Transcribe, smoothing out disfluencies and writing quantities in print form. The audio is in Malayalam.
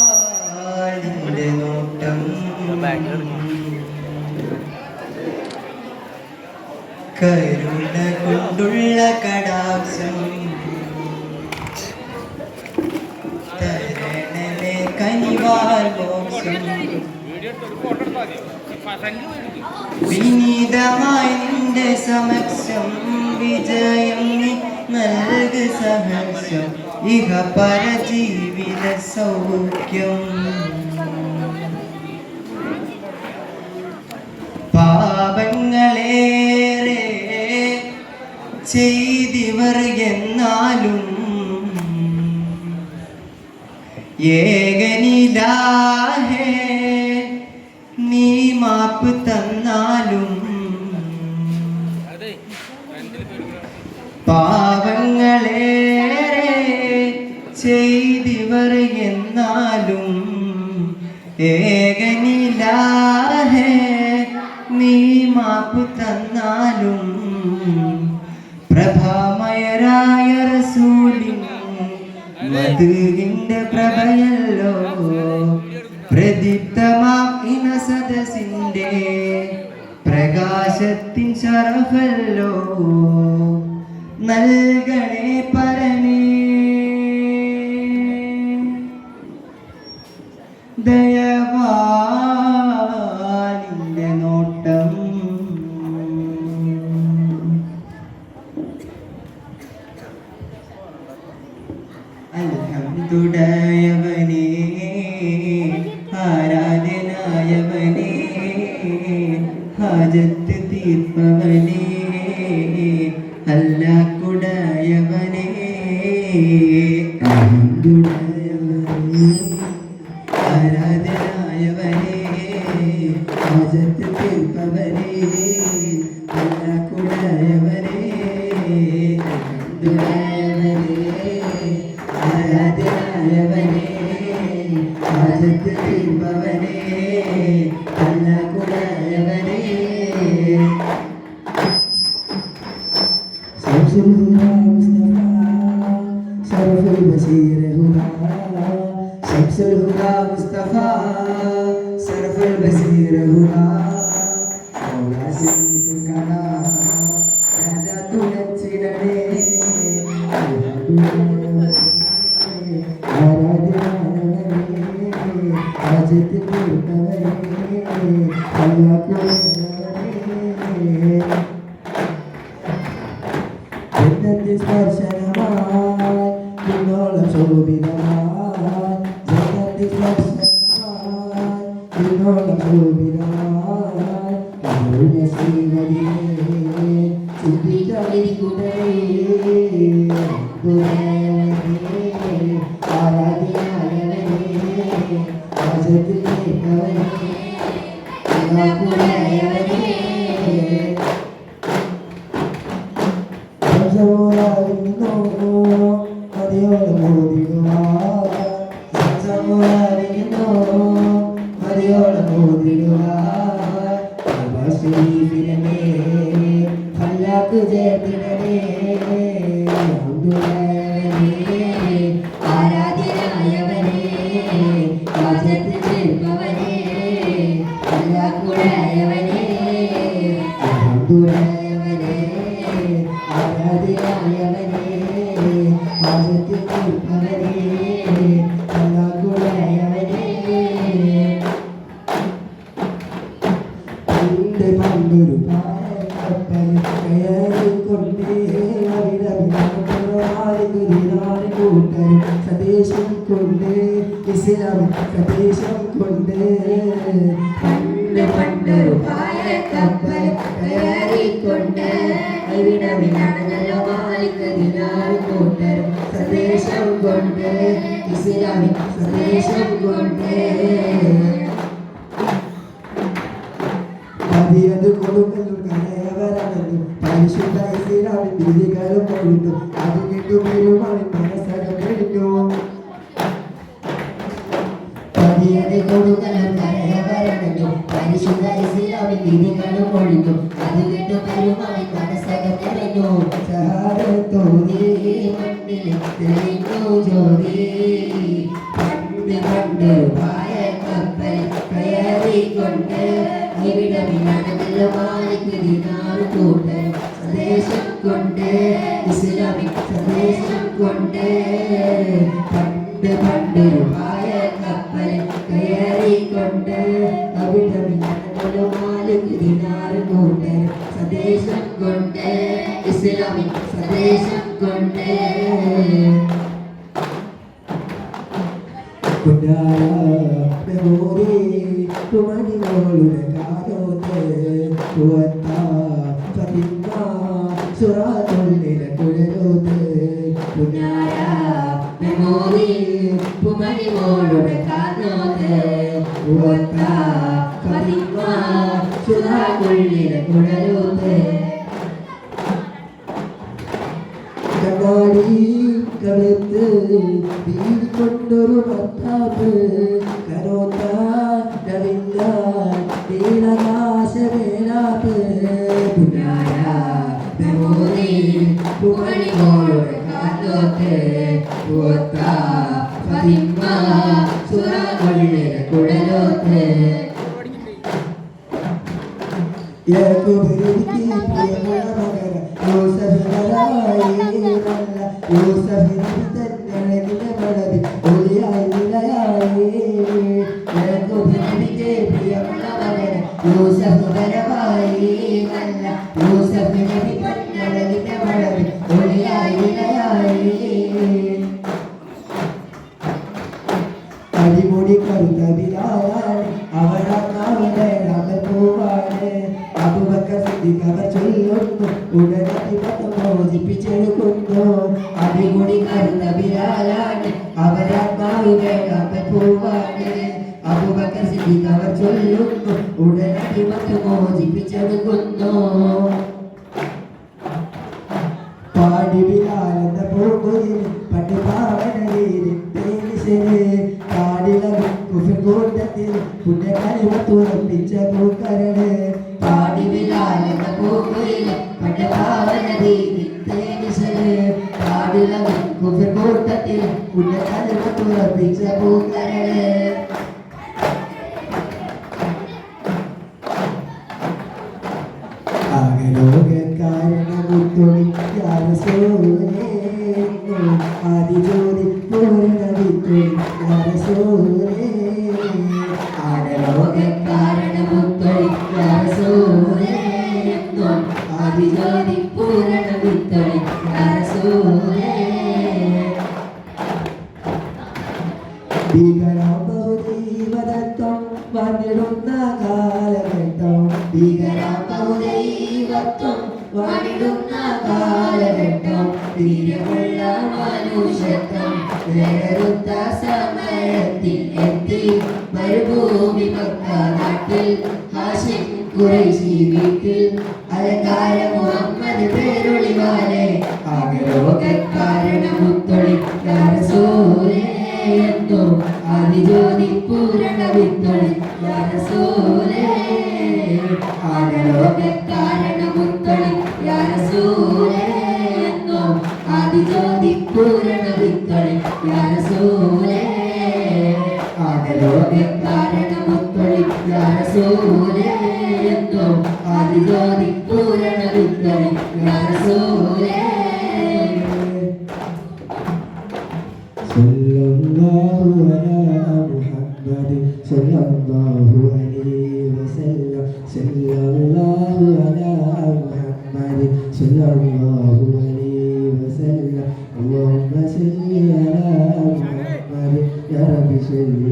ദയവാളിന്റെ നോട്ടം കരുണ കൊണ്ടുള്ള കടാക്ഷം തരണമേ കനിവാൽ മോക്ഷം വിനീതമായി നിന്റെ സമക്ഷം വിജയം നൽകു സഹർഷം ഇഹ പരജീവിത സൗഖ്യം പാപങ്ങളേറെ ചെയ്തിവർ എന്നാലും ഏകനിലാഹേ നീ മാപ്പ് തന്നാലും പാവങ്ങളേറെ ചെയ്തിവർ എന്നാലും ഏകനിലാഹേ നീ മാപ്പ് തന്നാലും പ്രഭാമയരായ റസൂലിൻ മധുവിന്റെ പ്രഭയല്ലോ പ്രദീപ്തമാം ഇന സദസിന്റെ പ്രകാശത്തിൻ ശറഫല്ലോ നൽകണേ പരനേ ദയവാളിന്റെ നോട്ടം അൽഹംദുലില്ലാഹി ആരാധനായവനേ ഹാജത്ത് തീർപ്പവനേ അല്ലാഹുടയവനേ ആരാധനായവനേ ഹാജത്ത് തീർപ്പവനേ അല്ലാഹുടയവനേ ആരാധനായവനേ ഹാജത്ത് തീർപ്പവനേ അല്ലാഹുടയവനേ شرف البشير هدى شمس الهدى مصطفى شرف البشير هدى مولا سيف الكلام نجاة نجلني حاجت സ്പർശനമായി നിന്നോളം ശോഭിതമായി ജഗത്തി സ്പർശനമായി നിന്നോളം ശോഭിതമായി ശ്രീവരിയെ ചിന്തിച്ചറിയുടേ ആരാധ്യനായവനേ രാജത്തിൽ സദേശം കൊണ്ട് ഇസ്ലാം സദേശം കൊണ്ട് പണ്ട് പണ്ടൊരു പാലക്കപ്പൽ കയറിക്കൊണ്ട് അവിടവിലാണല്ലോ മാലിക് ദിനാർ കൂട്ടരും സദേശം കൊണ്ട് ഇസ്ലാമിൻ സദേശം കൊണ്ട് അതിയത് കൊടുക്കലും കലയവരണെന്നും പരിശുദ്ധ ഇസ്ലാമിൻ വിധികളും കൊണ്ടു അത് കേട്ടു പെരുമാറി മനസ്സകം കഴിഞ്ഞു അതിയത് കൊടുക്കലും കലയവരണെന്നും പരിശുദ്ധ ഇസ്ലാമിൻ വിധികളും കൊണ്ടു അത് കേട്ടു പെരുമാറി മനസ്സകം കഴിഞ്ഞു സഹാരത്തോതി മണ്ണിൽ തെളിഞ്ഞു ജോലി കൊണ്ട് പായ കപ്പൽ കയറിക്കൊണ്ട് ഇവിടമില്ലാതെ മാലിക്ക് ദിനാറ് കൂട്ടൻ സന്ദേശം കൊണ്ട് ഇസ്ലാമിക് സന്ദേശം കൊണ്ട് പണ്ട് പണ്ടൊരു പായ കപ്പൽ കയറിക്കൊണ്ട് അവിടമില്ലാതെ മാലിക്ക് ദിനാറ് കൂട്ടൻ സന്ദേശം കൊണ്ട് ഇസ്ലാമിക് സന്ദേശം കൊണ്ട് തുമണികളുടെ കാലോത്ത് സുറാതുള്ളിലെ കുഴലോത്ത് പുന്നാര മെമ്മോറി പുമണിമോളുടെ കാലോത്ത് സുറാതുള്ളിലെ കുഴലോത്ത് കണ്ണാടി കഴുത്ത് വീക്കൊണ്ടൊരു ഭർത്താവ് കരോത്ത നീലകാശമേലാത്ത് പുന്നാര മെമ്മോറി പുമണിമോളുടെ കാലോത്ത് സുറാതുള്ളിലെ കുഴലോത്ത് അടിമുടി കരുത്ത ബിലാലാണ് അവരാണ് പോവാണ് അബൂബക്കർ സിദ്ദീഖ് അവർ ചൊല്ലുന്നു ഉടനെ മോചിപ്പിച്ചെടുക്കുന്നു അടിമുടി കരുത്ത ബിലാലാണ് അവരാത്മാവുകൾ പോവാണ് അബൂബക്കർ സിദ്ദീഖ് അവർ ചൊല്ലുന്നു ഉടനെ മോചിപ്പിച്ചെടുക്കുന്നു പാടി ബിലാലെന്ന പോകുന്നു പണ്ട് പാവനീരിൻ കൂട്ടത്തിൽ പുണ്യകലിമ തുറപ്പിച്ച പൂക്കരണ് പാടി ബിലാലെന്ന പോകുന്നു പണ്ട് പാവനീരിൻ കൂട്ടത്തിൽ പുണ്യകലിമ തുറപ്പിച്ച പൂക്കരണ് ആകലോകാരണമുത്തൊളി ആദിജ്യോതി പൂർണ്ണവിത്തൊളി ആടലോകാരണമുത്തൊളി ആദിജ്യോതി പൂർണ്ണവിത്തൊളി ഭീകരാബഹുദൈവതത്വം വന്നിടുന്ന കാലഘട്ടം ഭീകരാബഹുദൈവത്വം വന്നിടുന്ന കാലഘട്ടം ധീരമുള്ള മനുഷ്യത്വം വേറുത്ത സമയത്തിൽ എത്തി മരുഭൂമി മക്ക നാട്ടിൽ ഹാഷിം ഖുറൈശി വീട്ടിൽ അലങ്കാര മുഹമ്മദ് പേരൊളിവാലെ ആകലോകാരണമുത്തൊളി റസൂലേ എന്തോ ആദിജ്യോതി പൂരണ വിത്തൊളി റസൂലേ ആകലോകാരണമുത്തൊളി റസൂലേ എന്തോ ആദിജ്യോതി പൂരണ വിത്തൊളി റസൂലേ ആകലോകാരണമുത്തൊളി റസൂലേ എന്തോ ആദിജ്യോതി പൂരണ വിത്തൊളി റസൂലേ സല്ലല്ലാഹു അലാ മുഹമ്മദ് സല്ലല്ലാഹു അലൈഹി വസല്ലം സല്ലല്ലാഹു അലാ മുഹമ്മദ് സല്ലല്ലാഹു അലൈഹി വസല്ലം അല്ലാഹുമ്മ സല്ലി അലാ മുഹമ്മദ് യാ റബ്ബി സല്ലി